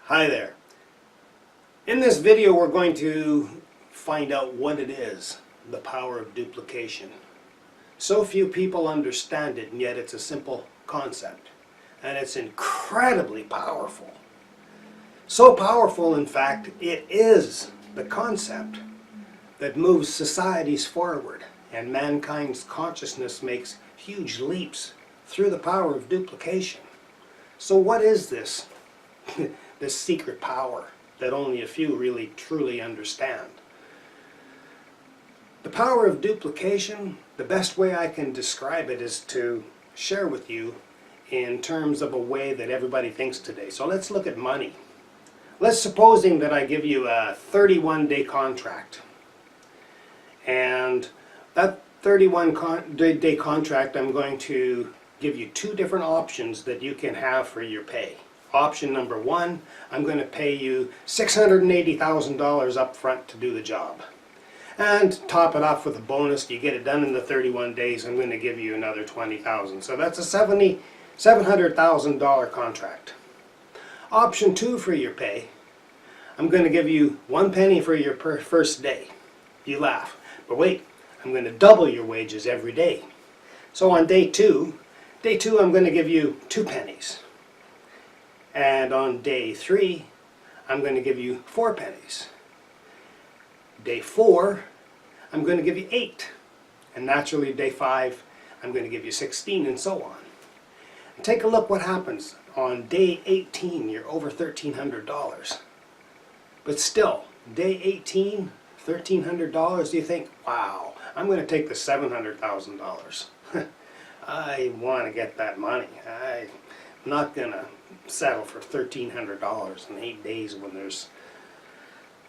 Hi there. In this video we're going to find out what it is, the power of duplication. So few people understand it, and yet it's a simple concept. And it's incredibly powerful. So powerful, in fact, it is the concept that moves societies forward, and mankind's consciousness makes huge leaps through the power of duplication. So what is this? This secret power that only a few really truly understand. The power of duplication, the best way I can describe it is to share with you in terms of a way that everybody thinks today. So let's look at money. Let's supposing that I give you a 31-day contract, and that 31-day contract, I'm going to give you two different options that you can have for your pay. Option number one, I'm going to pay you $680,000 up front to do the job. And top it off with a bonus. You get it done in the 31 days, I'm going to give you another $20,000. So that's a $700,000 contract. Option two for your pay, I'm going to give you 1 penny for your first day. You laugh. But wait, I'm going to double your wages every day. So on day two I'm going to give you 2 pennies. And on day 3, I'm going to give you 4 pennies. Day 4, I'm going to give you 8. And naturally, day 5, I'm going to give you 16, and so on. And take a look what happens. On day 18, you're over $1,300. But still, day 18, $1,300, you think, wow, I'm going to take the $700,000. I want to get that money. I'm not going to settle for $1,300 in 8 days when there's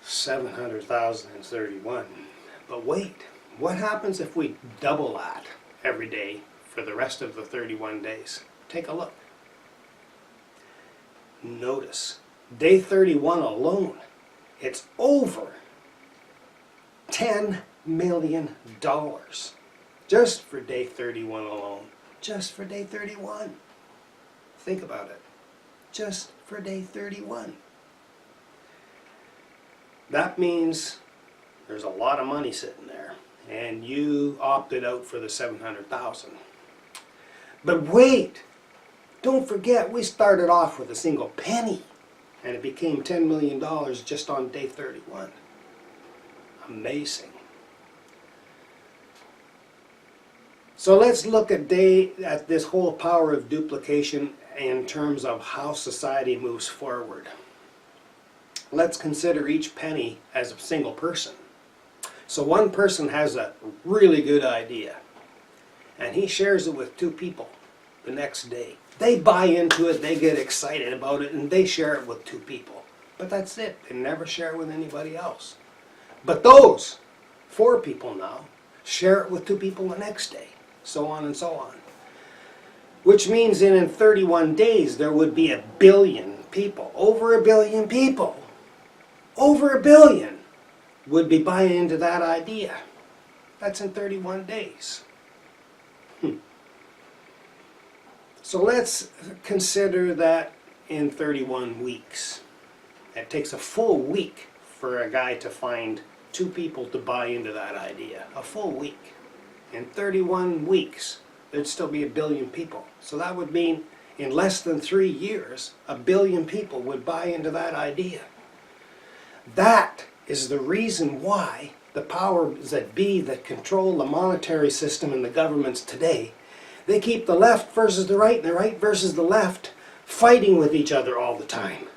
700,031. But wait, what happens if we double that every day for the rest of the 31 days? Take a look. Notice, day 31 alone, it's over $10 million. Just for day 31 alone. Just for day 31. Think about it. Just for day 31. That means there's a lot of money sitting there, and you opted out for the 700,000. But wait, don't forget we started off with a single penny, and it became $10 million just on day 31. Amazing. So let's look at this whole power of duplication in terms of how society moves forward. Let's consider each penny as a single person. So one person has a really good idea, and he shares it with 2 people the next day. They buy into it, they get excited about it, and they share it with 2 people. But that's it. They never share it with anybody else. But those 4 people now share it with 2 people the next day. So on and so on. Which means that in 31 days there would be 1 billion people, over 1 billion people, over 1 billion would be buying into that idea. That's in 31 days. So let's consider that in 31 weeks. It takes a full week for a guy to find 2 people to buy into that idea. A full week. In 31 weeks, there'd still be 1 billion people. So that would mean in less than 3 years, 1 billion people would buy into that idea. That is the reason why the powers that be that control the monetary system and the governments today, they keep the left versus the right and the right versus the left fighting with each other all the time.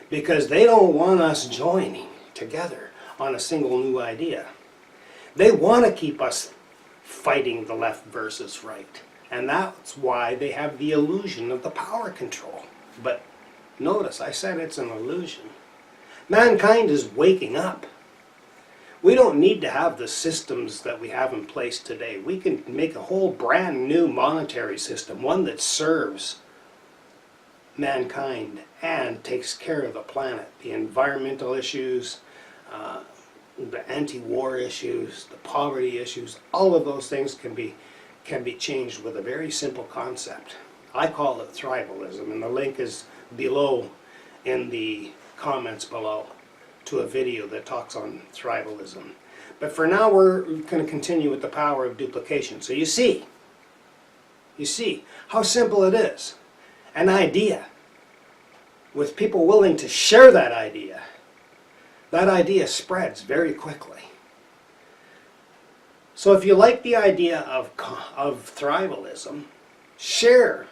Because they don't want us joining together on a single new idea. They want to keep us fighting the left versus right. And that's why they have the illusion of the power control. But notice, I said it's an illusion. Mankind is waking up. We don't need to have the systems that we have in place today. We can make a whole brand new monetary system, one that serves mankind and takes care of the planet. The environmental issues, the anti-war issues, the poverty issues, all of those things can be changed with a very simple concept. I call it tribalism, and the link is below in the comments below to a video that talks on tribalism. But for now, we're going to continue with the power of duplication. So you see how simple it is. An idea, with people willing to share that idea spreads very quickly. So if you like the idea of tribalism, share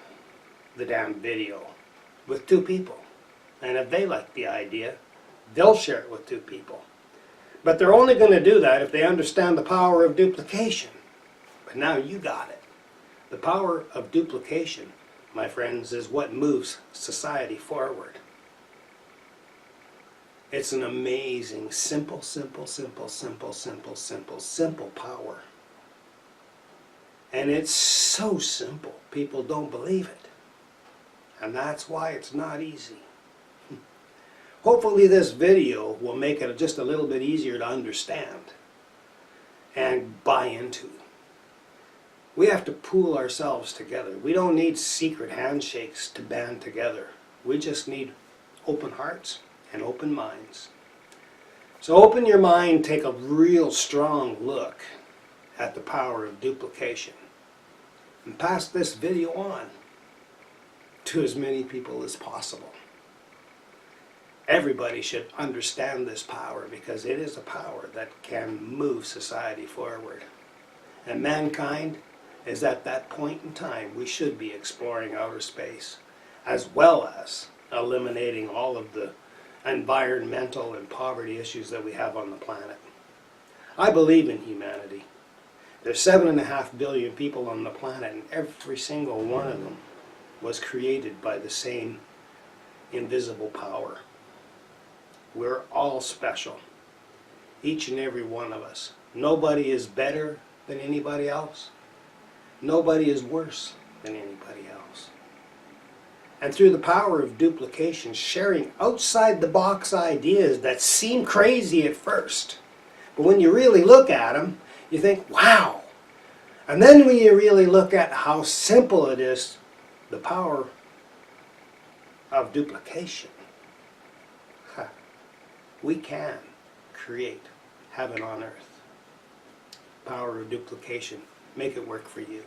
the damn video with 2 people. And if they like the idea, they'll share it with 2 people. But they're only going to do that if they understand the power of duplication. But now you got it. The power of duplication, my friends, is what moves society forward. It's an amazing, simple power. And it's so simple, people don't believe it. And that's why it's not easy. Hopefully this video will make it just a little bit easier to understand and buy into. We have to pool ourselves together. We don't need secret handshakes to band together. We just need open hearts and open minds. So open your mind, take a real strong look at the power of duplication, and pass this video on to as many people as possible. Everybody should understand this power, because it is a power that can move society forward. And mankind is at that point in time we should be exploring outer space, as well as eliminating all of the environmental and poverty issues that we have on the planet. I believe in humanity. There's 7.5 billion people on the planet, and every single one of them was created by the same invisible power. We're all special, each and every one of us. Nobody is better than anybody else. Nobody is worse than anybody else. And through the power of duplication, sharing outside the box ideas that seem crazy at first, but when you really look at them, you think, wow. And then when you really look at how simple it is, the power of duplication, we can create heaven on earth. Power of duplication. Make it work for you.